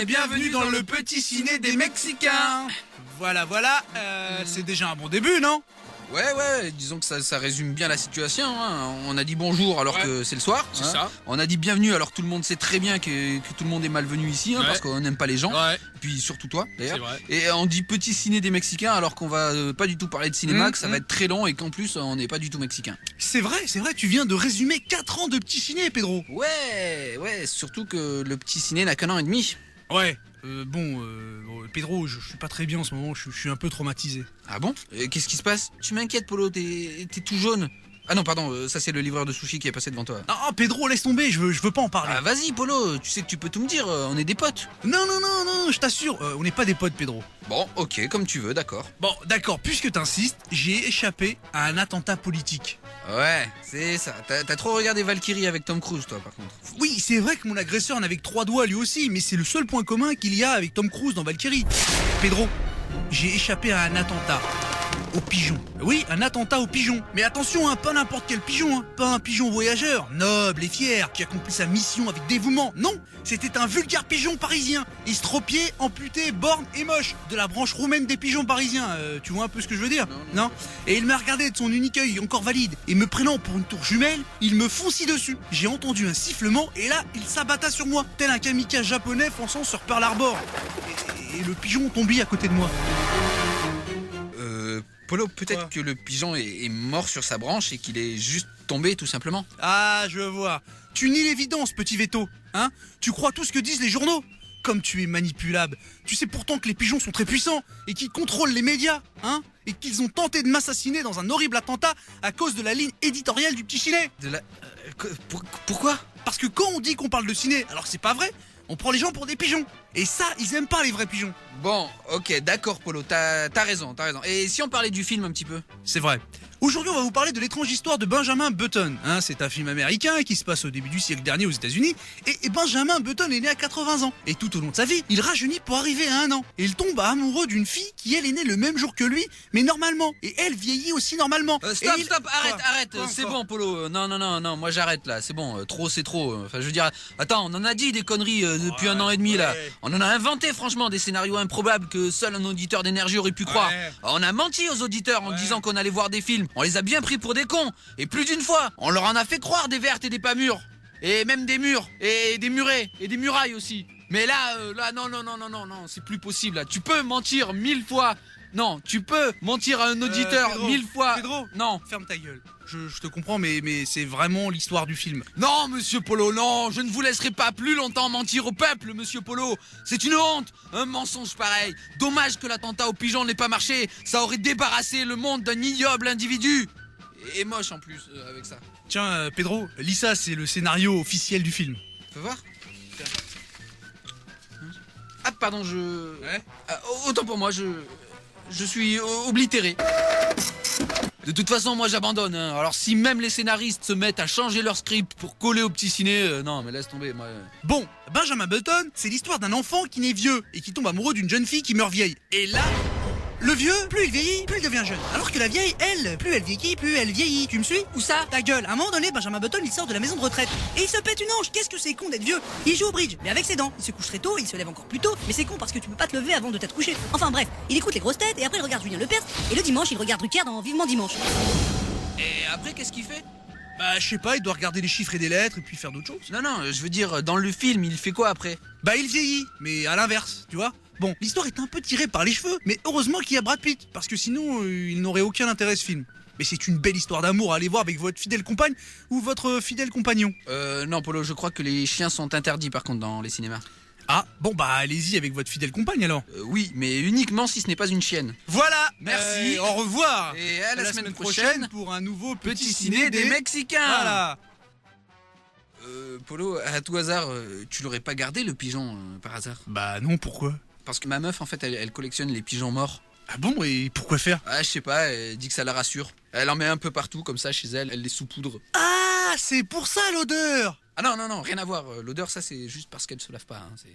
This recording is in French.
et bienvenue dans le petit ciné des Mexicains. Voilà, c'est déjà un bon début, non? Ouais, disons que ça résume bien la situation, hein. On a dit bonjour alors que c'est le soir. C'est ça. On a dit bienvenue alors que tout le monde sait très bien que tout le monde est malvenu ici, hein, parce qu'on n'aime pas les gens. Ouais. Puis surtout toi, d'ailleurs. C'est vrai. Et on dit petit ciné des Mexicains alors qu'on va pas du tout parler de cinéma, que ça va être très long et qu'en plus on n'est pas du tout mexicain. C'est vrai, tu viens de résumer 4 ans de petit ciné, Pedro. Ouais, surtout que le petit ciné n'a qu'un an et demi. Ouais, Pedro, je suis pas très bien en ce moment, je suis un peu traumatisé. Ah bon? Qu'est-ce qui se passe? Tu m'inquiètes, Polo, t'es tout jaune. Ah non, pardon, ça c'est le livreur de sushi qui est passé devant toi. Ah, Pedro, laisse tomber, je veux pas en parler. Ah vas-y, Polo, tu sais que tu peux tout me dire, on est des potes. Non, je t'assure, on n'est pas des potes, Pedro. Bon, ok, comme tu veux, d'accord. Bon, d'accord, puisque t'insistes, j'ai échappé à un attentat politique. Ouais, c'est ça. T'as trop regardé Valkyrie avec Tom Cruise, toi, par contre. Oui, c'est vrai que mon agresseur en avait que 3 doigts lui aussi, mais c'est le seul point commun qu'il y a avec Tom Cruise dans Valkyrie. Pedro, j'ai échappé à un attentat. Au pigeon. Oui, un attentat au pigeon. Mais attention, hein, pas n'importe quel pigeon, hein. Pas un pigeon voyageur, noble et fier, qui accomplit sa mission avec dévouement. Non, c'était un vulgaire pigeon parisien. Estropié, amputé, borgne et moche. De la branche roumaine des pigeons parisiens. Tu vois un peu ce que je veux dire? Non. Et il m'a regardé de son unique œil encore valide. Et me prenant pour une tour jumelle, il me fonçit dessus. J'ai entendu un sifflement et là, il s'abatta sur moi. Tel un kamikaze japonais fonçant sur Pearl Harbor. Et le pigeon tombit à côté de moi. Polo, peut-être que le pigeon est mort sur sa branche et qu'il est juste tombé, tout simplement. Ah, je vois. Tu nies l'évidence, petit Veto. Hein? Tu crois tout ce que disent les journaux? Comme tu es manipulable. Tu sais pourtant que les pigeons sont très puissants et qu'ils contrôlent les médias, hein? Et qu'ils ont tenté de m'assassiner dans un horrible attentat à cause de la ligne éditoriale du petit ciné. Pourquoi? Parce que quand on dit qu'on parle de ciné, alors que c'est pas vrai, on prend les gens pour des pigeons. Et ça, ils aiment pas les vrais pigeons. Bon, ok, d'accord, Polo, t'as raison. Et si on parlait du film un petit peu? C'est vrai. Aujourd'hui, on va vous parler de l'étrange histoire de Benjamin Button. Hein, c'est un film américain qui se passe au début du siècle dernier aux États-Unis. Et Benjamin Button est né à 80 ans. Et tout au long de sa vie, il rajeunit pour arriver à 1 an. Et il tombe amoureux d'une fille qui, elle, est née le même jour que lui, mais normalement. Et elle vieillit aussi normalement. Stop, arrête. C'est bon, Polo. Non, moi j'arrête là. C'est bon, trop c'est trop. Enfin, je veux dire, attends, on en a dit des conneries depuis 1 an et demi là. On en a inventé franchement des scénarios improbables que seul un auditeur d'énergie aurait pu croire. On a menti aux auditeurs en disant qu'on allait voir des films. On les a bien pris pour des cons. Et plus d'une fois, on leur en a fait croire des vertes et des pas mûres. Et même des murs. Et des murets. Et des murailles aussi. Mais là, non, c'est plus possible là. Tu peux mentir 1000 fois. Non, tu peux mentir à un auditeur Pedro, 1000 fois. Pedro, non. Ferme ta gueule. Je te comprends, mais c'est vraiment l'histoire du film. Non, monsieur Polo, non, je ne vous laisserai pas plus longtemps mentir au peuple, monsieur Polo. C'est une honte, un mensonge pareil. Dommage que l'attentat au pigeon n'ait pas marché. Ça aurait débarrassé le monde d'un ignoble individu. Et moche en plus, avec ça. Tiens, Pedro, lis ça, c'est le scénario officiel du film. Fais voir. Ah, pardon, autant pour moi, je suis oblitéré. De toute façon, moi j'abandonne. Hein. Alors si même les scénaristes se mettent à changer leur script pour coller au petit ciné, non mais laisse tomber. Moi. Bon, Benjamin Button, c'est l'histoire d'un enfant qui naît vieux et qui tombe amoureux d'une jeune fille qui meurt vieille. Et là, le vieux, plus il vieillit, plus il devient jeune. Alors que la vieille, elle, plus elle vieillit, plus elle vieillit. Tu me suis? Où ça? Ta gueule. À un moment donné, Benjamin Button, il sort de la maison de retraite. Et il se pète une hanche. Qu'est-ce que c'est con d'être vieux? Il joue au bridge, mais avec ses dents. Il se couche très tôt, il se lève encore plus tôt. Mais c'est con parce que tu peux pas te lever avant de t'être couché. Enfin bref, il écoute les grosses têtes et après il regarde Julien Lepers. Et le dimanche, il regarde Drucker dans Vivement Dimanche. Et après, qu'est-ce qu'il fait? Bah, je sais pas, il doit regarder les chiffres et des lettres et puis faire d'autres choses. Non, je veux dire, dans le film, il fait quoi après? Bah, il vieillit, mais à l'inverse, tu vois. Bon, l'histoire est un peu tirée par les cheveux, mais heureusement qu'il y a Brad Pitt, parce que sinon, il n'aurait aucun intérêt ce film. Mais c'est une belle histoire d'amour à aller voir avec votre fidèle compagne ou votre fidèle compagnon. Non, Polo, je crois que les chiens sont interdits par contre dans les cinémas. Ah, bon bah allez-y avec votre fidèle compagne alors. Oui, mais uniquement si ce n'est pas une chienne. Voilà. Merci. Au revoir. Et à la semaine prochaine pour un nouveau petit ciné des Mexicains. Voilà. Polo, à tout hasard, tu l'aurais pas gardé le pigeon par hasard? Bah non, pourquoi? Parce que ma meuf, en fait, elle collectionne les pigeons morts. Ah bon, et pourquoi faire? Ah, je sais pas, elle dit que ça la rassure. Elle en met un peu partout, comme ça, chez elle, elle les saupoudre. Ah, c'est pour ça l'odeur. Ah non, rien à voir. L'odeur, ça, c'est juste parce qu'elle se lave pas. Hein, c'est...